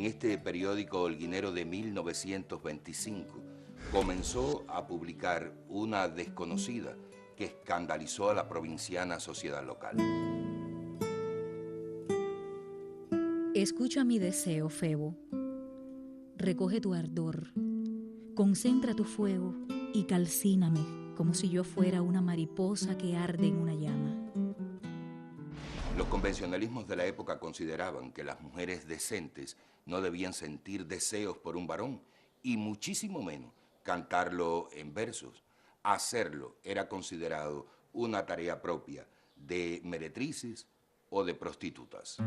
en este periódico holguinero de 1925, comenzó a publicar una desconocida que escandalizó a la provinciana sociedad local. Escucha mi deseo, Febo. Recoge tu ardor, concentra tu fuego y calcíname como si yo fuera una mariposa que arde en una llama. Los convencionalismos de la época consideraban que las mujeres decentes no debían sentir deseos por un varón y muchísimo menos cantarlo en versos. Hacerlo era considerado una tarea propia de meretrices o de prostitutas.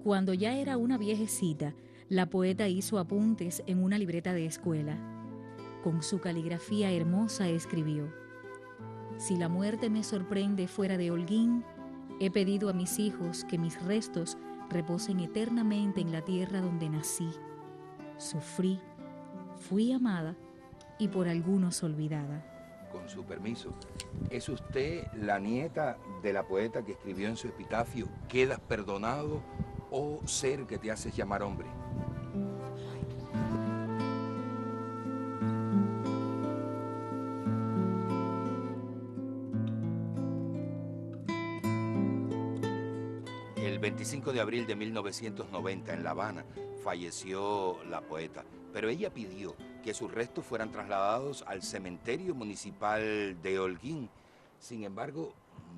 Cuando ya era una viejecita, la poeta hizo apuntes en una libreta de escuela. Con su caligrafía hermosa escribió: si la muerte me sorprende fuera de Holguín, he pedido a mis hijos que mis restos reposen eternamente en la tierra donde nací. Sufrí, fui amada y por algunos olvidada. Con su permiso, ¿es usted la nieta de la poeta que escribió en su epitafio "Quedas perdonado, oh ser que te haces llamar hombre"? El 25 de abril de 1990, en La Habana, falleció la poeta, pero ella pidió que sus restos fueran trasladados al cementerio municipal de Holguín. Sin embargo,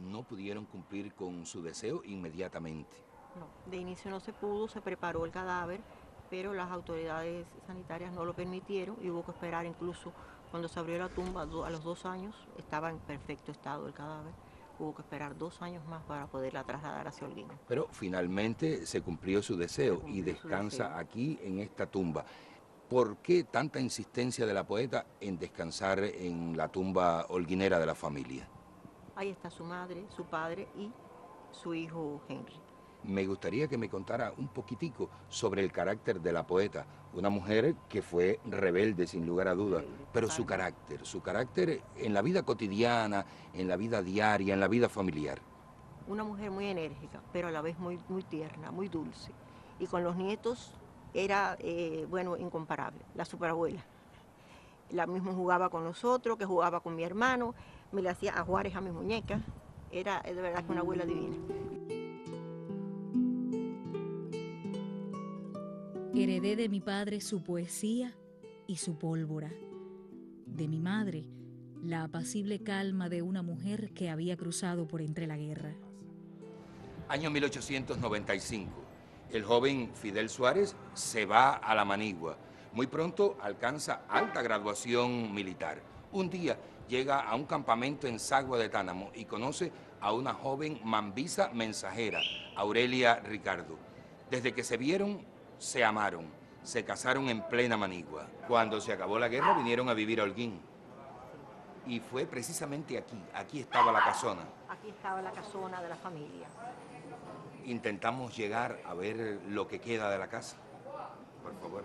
no pudieron cumplir con su deseo inmediatamente. No, de inicio no se pudo, se preparó el cadáver, pero las autoridades sanitarias no lo permitieron y hubo que esperar. Incluso cuando se abrió la tumba a los 2 años, estaba en perfecto estado el cadáver. Hubo que esperar 2 años más para poderla trasladar hacia Holguín. Pero finalmente se cumplió su deseo y descansa aquí en esta tumba. ¿Por qué tanta insistencia de la poeta en descansar en la tumba holguinera de la familia? Ahí está su madre, su padre y su hijo Henry. Me gustaría que me contara un poquitico sobre el carácter de la poeta, una mujer que fue rebelde sin lugar a dudas, pero su carácter en la vida cotidiana, en la vida diaria, en la vida familiar. Una mujer muy enérgica, pero a la vez muy tierna, muy dulce. Y con los nietos era, incomparable, la superabuela. La misma jugaba con nosotros, que jugaba con mi hermano, me le hacía ajuares a mis muñecas. Era de verdad que una abuela divina. Heredé de mi padre su poesía y su pólvora. De mi madre, la apacible calma de una mujer que había cruzado por entre la guerra. Año 1895. El joven Fidel Suárez se va a la Manigua. Muy pronto alcanza alta graduación militar. Un día llega a un campamento en Sagua de Tánamo y conoce a una joven mambisa mensajera, Aurelia Ricardo. Desde que se vieron, se amaron, se casaron en plena Manigua. Cuando se acabó la guerra vinieron a vivir a Holguín. Y fue precisamente aquí estaba la casona. Aquí estaba la casona de la familia. Intentamos llegar a ver lo que queda de la casa. Por favor.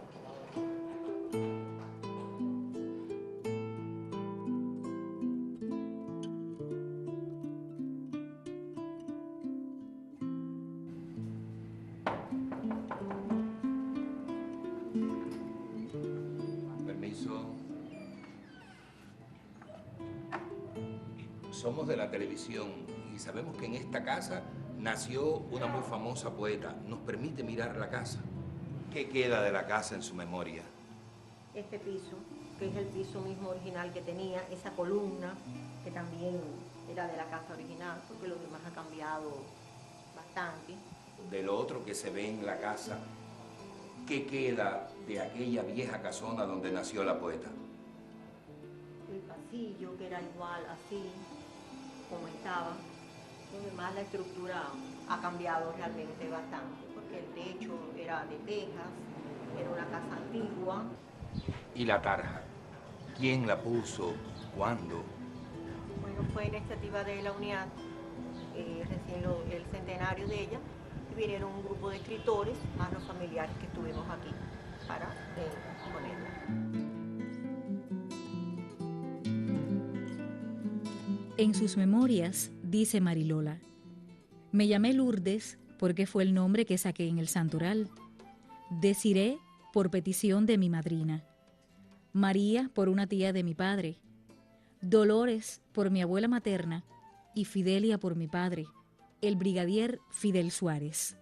Permiso. Somos de la televisión y sabemos que en esta casa nació una muy famosa poeta. ¿Nos permite mirar la casa? ¿Qué queda de la casa en su memoria? Este piso, que es el piso mismo original que tenía, esa columna, que también era de la casa original, porque lo demás ha cambiado bastante. De lo otro que se ve en la casa, ¿qué queda de aquella vieja casona donde nació la poeta? El pasillo, que era igual, así, como estaba. Lo demás, la estructura ha cambiado realmente bastante, porque el techo era de tejas, era una casa antigua. ¿Y la tarja? ¿Quién la puso? ¿Cuándo? Bueno, fue iniciativa de la UNIAD, recién el centenario de ella, y vinieron un grupo de escritores, más los familiares que estuvimos aquí, para ponerla. En sus memorias dice Marilola: me llamé Lourdes porque fue el nombre que saqué en el santoral. Desiré, por petición de mi madrina. María, por una tía de mi padre. Dolores, por mi abuela materna. Y Fidelia, por mi padre, el brigadier Fidel Suárez.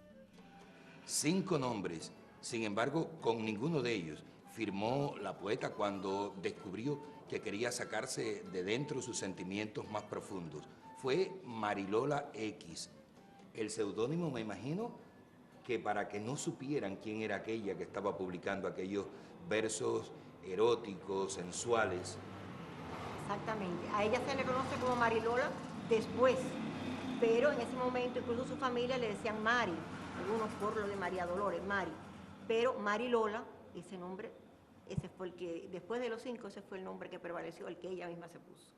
5 nombres. Sin embargo, con ninguno de ellos firmó la poeta cuando descubrió que quería sacarse de dentro sus sentimientos más profundos. Fue Marilola X. El seudónimo, me imagino, que para que no supieran quién era aquella que estaba publicando aquellos versos eróticos, sensuales. Exactamente. A ella se le conoce como Marilola después, pero en ese momento incluso su familia le decían Mari, algunos por lo de María Dolores, Mari. Pero Marilola, ese nombre, ese fue el que, después de los 5, ese fue el nombre que prevaleció, el que ella misma se puso.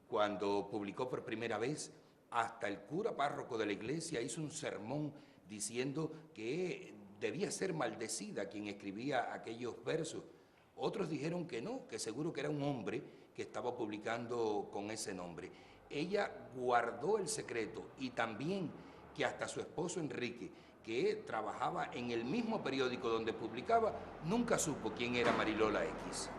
Cuando publicó por primera vez, hasta el cura párroco de la iglesia hizo un sermón diciendo que debía ser maldecida quien escribía aquellos versos. Otros dijeron que no, que seguro que era un hombre que estaba publicando con ese nombre. Ella guardó el secreto y también que hasta su esposo Enrique, que trabajaba en el mismo periódico donde publicaba, nunca supo quién era Marilola X.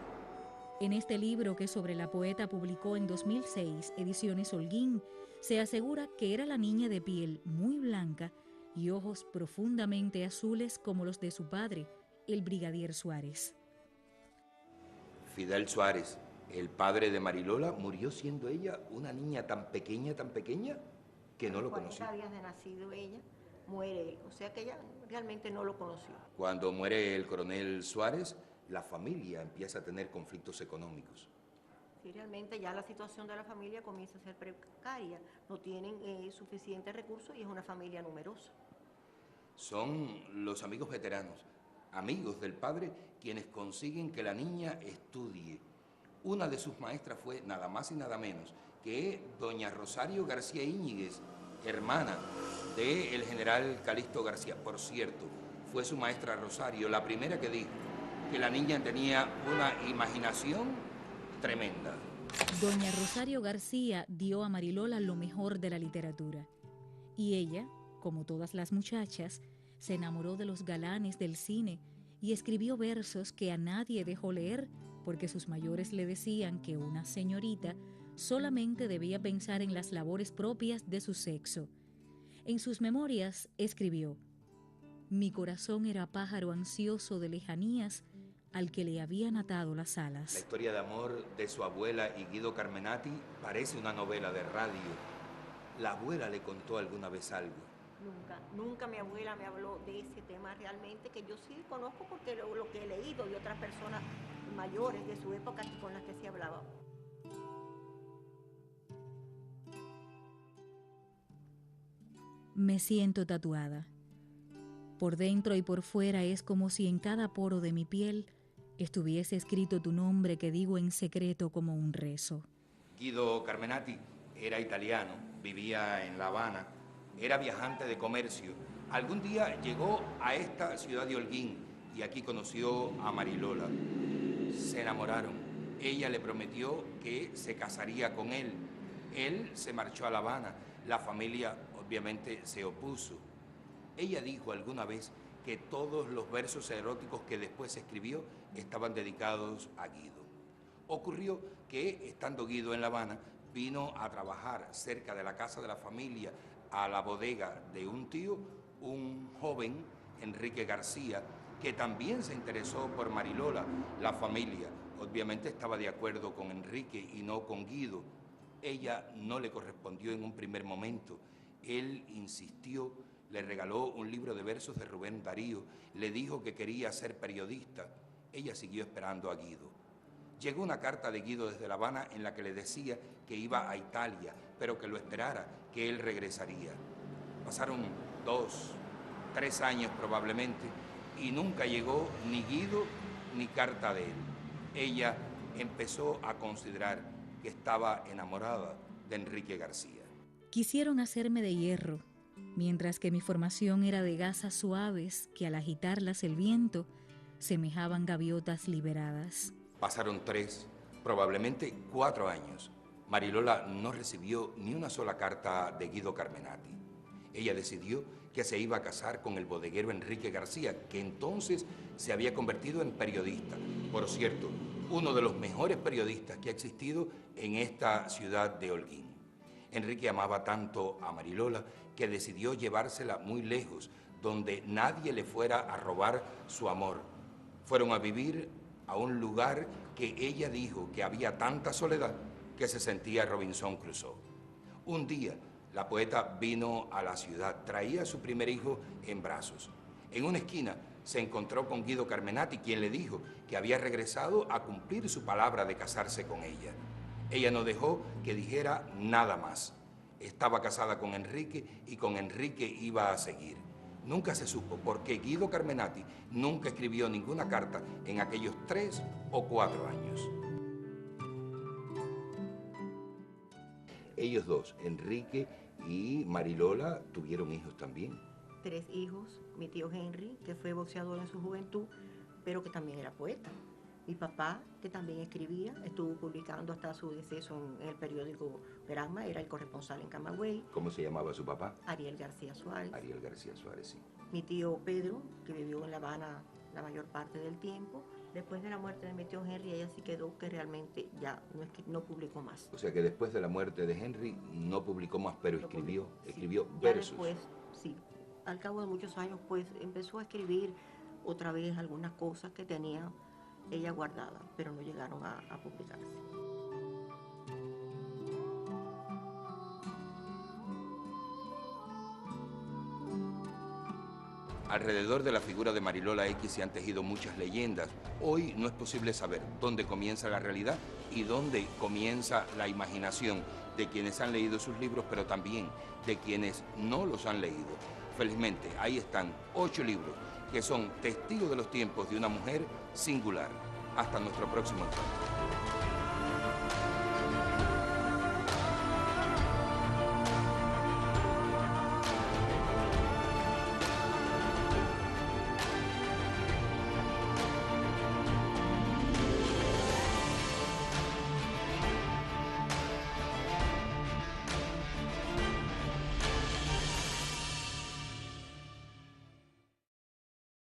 En este libro que sobre la poeta publicó en 2006, Ediciones Holguín, se asegura que era la niña de piel muy blanca y ojos profundamente azules como los de su padre, el brigadier Suárez. Fidel Suárez, el padre de Marilola, murió siendo ella una niña tan pequeña, que no lo conoció. 40 días de nacido ella, muere él, o sea que ella realmente no lo conoció. Cuando muere el coronel Suárez, la familia empieza a tener conflictos económicos. Sí, realmente ya la situación de la familia comienza a ser precaria, no tienen suficientes recursos y es una familia numerosa. Son los amigos veteranos, amigos del padre, quienes consiguen que la niña estudie. Una de sus maestras fue nada más y nada menos que doña Rosario García Íñiguez, hermana del general Calixto García. Por cierto, fue su maestra Rosario la primera que dijo que la niña tenía una imaginación tremenda. Doña Rosario García dio a Marilola lo mejor de la literatura. Y ella, como todas las muchachas, se enamoró de los galanes del cine y escribió versos que a nadie dejó leer porque sus mayores le decían que una señorita solamente debía pensar en las labores propias de su sexo. En sus memorias escribió: mi corazón era pájaro ansioso de lejanías al que le habían atado las alas. La historia de amor de su abuela y Guido Carmenati parece una novela de radio. ¿La abuela le contó alguna vez algo? Nunca mi abuela me habló de ese tema realmente, que yo sí conozco porque lo que he leído y otras personas mayores de su época con las que se hablaba. Me siento tatuada. Por dentro y por fuera es como si en cada poro de mi piel estuviese escrito tu nombre que digo en secreto como un rezo. Guido Carmenati era italiano, vivía en La Habana, era viajante de comercio. Algún día llegó a esta ciudad de Holguín y aquí conoció a Marilola. Se enamoraron. Ella le prometió que se casaría con él. Él se marchó a La Habana. La familia obviamente se opuso. Ella dijo alguna vez que todos los versos eróticos que después escribió estaban dedicados a Guido. Ocurrió que, estando Guido en La Habana, vino a trabajar cerca de la casa de la familia, a la bodega de un tío, un joven, Enrique García, que también se interesó por Marilola. La familia obviamente estaba de acuerdo con Enrique y no con Guido. Ella no le correspondió en un primer momento. Él insistió, le regaló un libro de versos de Rubén Darío, le dijo que quería ser periodista. Ella siguió esperando a Guido. Llegó una carta de Guido desde La Habana en la que le decía que iba a Italia, pero que lo esperara, que él regresaría. Pasaron 2, 3 años probablemente y nunca llegó ni Guido ni carta de él. Ella empezó a considerar que estaba enamorada de Enrique García. Quisieron hacerme de hierro, mientras que mi formación era de gasas suaves que al agitarlas el viento semejaban gaviotas liberadas. Pasaron 3, probablemente 4 años. Marilola no recibió ni una sola carta de Guido Carmenati. Ella decidió que se iba a casar con el bodeguero Enrique García, que entonces se había convertido en periodista. Por cierto, uno de los mejores periodistas que ha existido en esta ciudad de Holguín. Enrique amaba tanto a Marilola que decidió llevársela muy lejos, donde nadie le fuera a robar su amor. Fueron a vivir a un lugar que ella dijo que había tanta soledad que se sentía Robinson Crusoe. Un día, la poeta vino a la ciudad, traía a su primer hijo en brazos. En una esquina se encontró con Guido Carmenati, quien le dijo que había regresado a cumplir su palabra de casarse con ella. Ella no dejó que dijera nada más. Estaba casada con Enrique y con Enrique iba a seguir. Nunca se supo por qué Guido Carmenati nunca escribió ninguna carta en aquellos 3 o 4 años. Ellos dos, Enrique y Marilola, tuvieron hijos también. 3 hijos, mi tío Henry, que fue boxeador en su juventud, pero que también era poeta. Mi papá, que también escribía, estuvo publicando hasta su deceso en el periódico Granma, era el corresponsal en Camagüey. ¿Cómo se llamaba su papá? Ariel García Suárez. Ariel García Suárez, sí. Mi tío Pedro, que vivió en La Habana la mayor parte del tiempo. Después de la muerte de mi tío Henry, ella sí quedó que realmente ya no publicó más. O sea que después de la muerte de Henry no publicó más, pero escribió Ya versos. después, sí, al cabo de muchos años, pues empezó a escribir otra vez algunas cosas que tenía ella guardada, pero no llegaron a publicarse. Alrededor de la figura de Marilola X se han tejido muchas leyendas. Hoy no es posible saber dónde comienza la realidad y dónde comienza la imaginación de quienes han leído sus libros, pero también de quienes no los han leído. Felizmente, ahí están 8 libros que son testigos de los tiempos de una mujer singular. Hasta nuestro próximo encuentro.